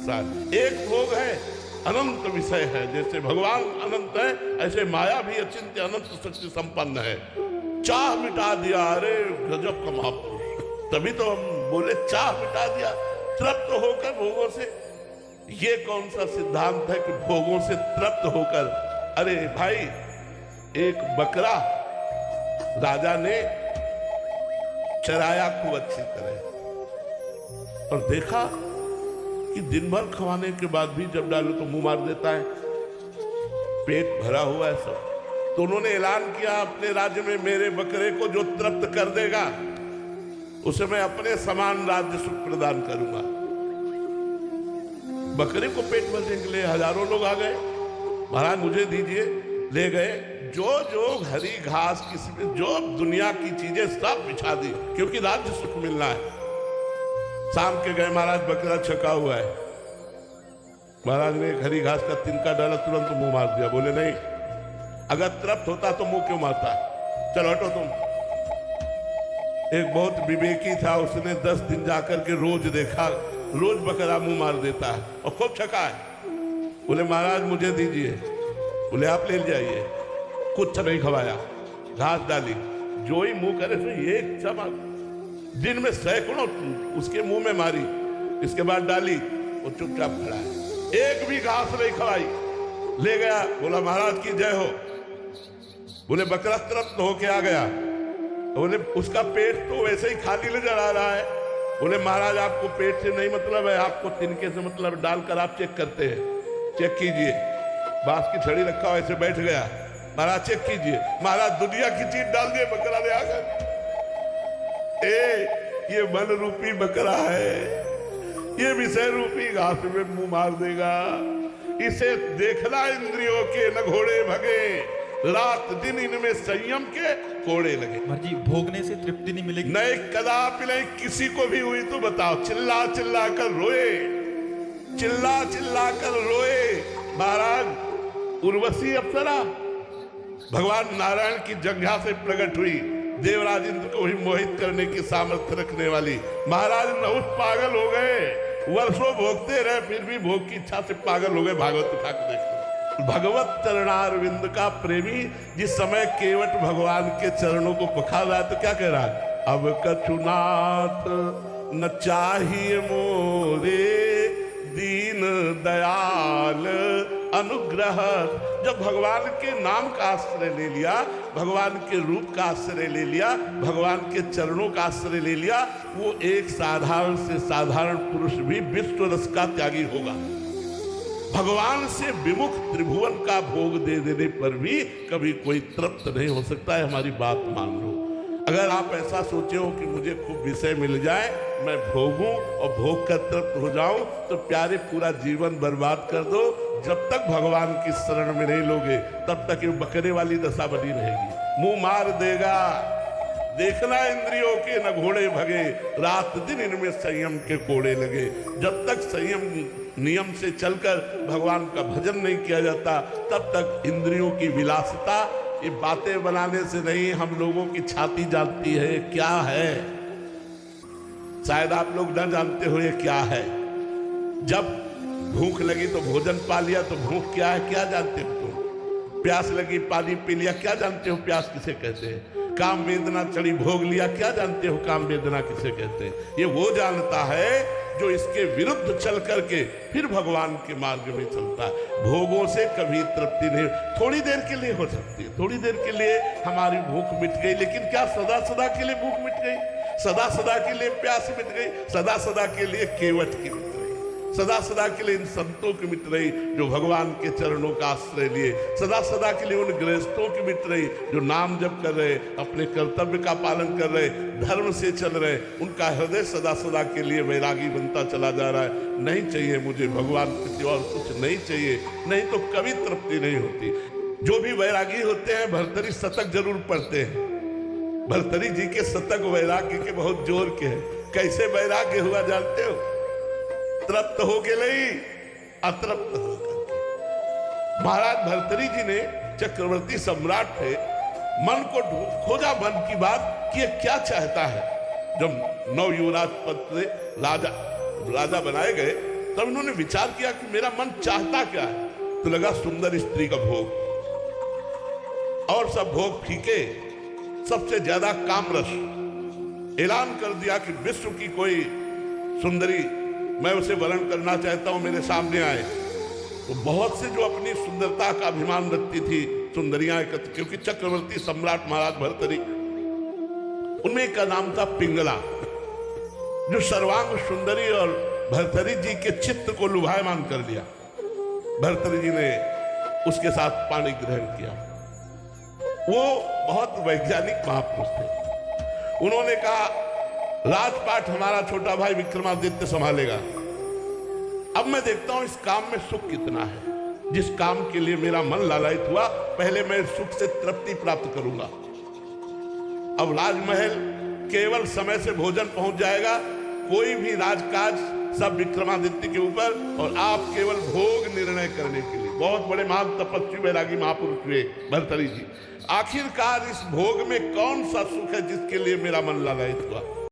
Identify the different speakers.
Speaker 1: एक भोग है, अनंत विषय है। जैसे भगवान अनंत है, ऐसे माया भी अचिंत्य अनंत शक्ति संपन्न है। चाह मिटा दिया, अरे गजब का महापुरुष। तभी तो हम बोले चाह मिटा दिया, तृप्त होकर भोगों से। ये कौन सा सिद्धांत है कि भोगों से तृप्त होकर? अरे भाई, एक बकरा राजा ने चराया खूब अच्छी तरह और देखा कि दिन भर खवाने के बाद भी जब डालो तो मुंह मार देता है, पेट भरा हुआ है सब। तो उन्होंने ऐलान किया अपने राज्य में, मेरे बकरे को जो तृप्त कर देगा उसे मैं अपने समान राज्य सुख प्रदान करूंगा। बकरे को पेट भरने के लिए हजारों लोग आ गए। महाराज मुझे दीजिए, ले गए। जो जो हरी घास, किसी जो दुनिया की चीजें सब बिछा दी, क्योंकि राज्य सुख मिलना है। शाम के गए, महाराज बकरा छका हुआ है। महाराज ने हरी घास का तिनका डाला, तुरंत मुंह मार दिया। बोले नहीं, अगर तृप्त होता तो मुंह क्यों मारता? चलो हटो तुम। एक बहुत विवेकी था, उसने 10 दिन जाकर के रोज देखा, रोज बकरा मुंह मार देता है और खूब छका है। बोले महाराज मुझे दीजिए। बोले आप ले जाइए। कुछ नहीं खवाया, घास डाली, जो ही मुंह करे सो एक चमक। दिन में सैकड़ों उसके मुंह में मारी, इसके बाद डाली, वो चुपचाप खड़ा है, एक भी घास नहीं खवाई। ले गया, बोला महाराज की जय हो। बोले बकरा तृप्त होके आ गया। बोले उसका पेट तो वैसे ही खाली नजर आ रहा है। बोले महाराज आपको पेट से नहीं मतलब है, आपको तिनके से मतलब, डालकर आप चेक करते हैं। चेक कीजिए। बांस की छड़ी रखा ऐसे बैठ गया। महाराज चेक कीजिए। महाराज दुनिया की चीज डाल दिए, बकरा ने आकर। ये मन रूपी बकरा है, ये विषय रूपी घास में मुंह मार देगा। इसे देखना इंद्रियों के न घोड़े भगे, रात दिन इनमें संयम के कोड़े लगे।
Speaker 2: जी भोगने से तृप्ति नहीं मिलेगी?
Speaker 1: नहीं, कदापि नहीं। किसी को भी हुई तो बताओ। चिल्ला चिल्ला कर रोए, चिल्ला चिल्ला कर रोए। महाराज उर्वशी अप्सरा भगवान नारायण की जंघा से प्रकट हुई, देवराज इंद्र को ही मोहित करने की सामर्थ्य रखने वाली। महाराज नहुष पागल हो गए, वर्षों भोगते रहे, फिर भी भोग की इच्छा से पागल हो गए। भागवत उठा के देखो। भगवत चरणारविंद का प्रेमी जिस समय केवट भगवान के चरणों को पखार रहा है तो क्या कह रहा है? अब कछुनाथ न चाहिए मोरे, दीन दयाल अनुग्रह। जब भगवान के नाम का आश्रय ले लिया, भगवान के रूप का आश्रय ले लिया, भगवान के चरणों का आश्रय ले लिया, वो एक साधारण से साधारण पुरुष भी विश्व रस का त्यागी होगा। भगवान से विमुख त्रिभुवन का भोग दे देने पर भी कभी कोई तृप्त नहीं हो सकता है। हमारी बात मान लो। अगर आप ऐसा सोचे हो कि मुझे खूब विषय मिल जाए, मैं भोगूं और भोग कर तृप्त हो जाऊं, तो प्यारे पूरा जीवन बर्बाद कर दो। जब तक भगवान की शरण में नहीं लोगे तब तक ये बकरे वाली दशा बनी रहेगी। मुंह मार देगा। देखना इंद्रियों के न घोड़े भगे, रात दिन इनमें संयम के कोड़े लगे। जब तक संयम नियम से चलकर भगवान का भजन नहीं किया जाता, तब तक इंद्रियों की विलासिता, ये बातें बनाने से नहीं, हम लोगों की छाती जानती है क्या है। शायद आप लोग न जानते हो ये क्या है। जब भूख लगी तो भोजन पा लिया, तो भूख क्या है क्या जानते हो तुम? प्यास लगी पानी पी लिया, क्या जानते हो प्यास किसे कहते हैं? काम वेदना चढ़ी भोग लिया, क्या जानते हो काम वेदना किसे कहते हैं? ये वो जानता है जो इसके विरुद्ध चल करके फिर भगवान के मार्ग में चलता है। भोगों से कभी तृप्ति नहीं। थोड़ी देर के लिए हो सकती है, थोड़ी देर के लिए हमारी भूख मिट गई, लेकिन क्या सदा सदा के लिए भूख मिट गई? सदा सदा के लिए प्यास मिट गई? सदा सदा के लिए केवट की मिट गई? सदा सदा के लिए इन संतों की मिट रही जो भगवान के चरणों का आश्रय लिए? सदा सदा के लिए उन गृहस्थों की मिट रही जो नाम जप कर रहे, अपने कर्तव्य का पालन कर रहे, धर्म से चल रहे? उनका हृदय सदा सदा के लिए वैरागी बनता चला जा रहा है। नहीं चाहिए मुझे भगवान किसी और कुछ नहीं चाहिए, नहीं तो कभी तृप्ति नहीं होती। जो भी वैरागी होते हैं भर्तरी शतक जरूर पढ़ते हैं। भर्तरी जी के शतक वैराग्य के बहुत जोर के हैं। कैसे वैराग्य हुआ जानते हो? तृप्त हो के नहीं, अतृप्त होकर। महाराज भर्तरी जी ने, चक्रवर्ती सम्राट थे, मन को खोजा मन की बात कि ये क्या चाहता है। जब नव युवराज पद से राजा बनाए गए तब उन्होंने विचार किया कि मेरा मन चाहता क्या है, तो लगा सुंदर स्त्री का भोग, और सब भोग फीके, सबसे ज्यादा कामरस। ऐलान कर दिया कि विश्व की कोई सुंदरी मैं उसे वर्ण करना चाहता हूं, मेरे सामने आए। तो बहुत से जो अपनी सुंदरता का अभिमान रखती थी सुंदरियां एकत्र, क्योंकि चक्रवर्ती सम्राट महाराज भर्तृहरि, उनमें एक का नाम था पिंगला, जो सर्वांग सुंदरी और भर्तृहरि जी के चित्त को लुभायमान कर लिया। भर्तृहरि जी ने उसके साथ पाणी ग्रहण किया। वो बहुत वैज्ञानिक महापुरुष थे। उन्होंने कहा राजपाट हमारा छोटा भाई विक्रमादित्य संभालेगा। अब मैं देखता हूं इस काम में सुख कितना है। जिस काम के लिए मेरा मन लालायित हुआ, पहले मैं सुख से तृप्ति प्राप्त करूंगा। अब राजमहल केवल समय से भोजन पहुंच जाएगा, कोई भी राजकाज सब विक्रमादित्य के ऊपर, और आप केवल भोग निर्णय करने के लिए। बहुत बड़े महान तपस्वी वैरागी महापुरुष हुए भर्तृहरि जी। आखिरकार इस भोग में कौन सा सुख है जिसके लिए मेरा मन लालायित हुआ?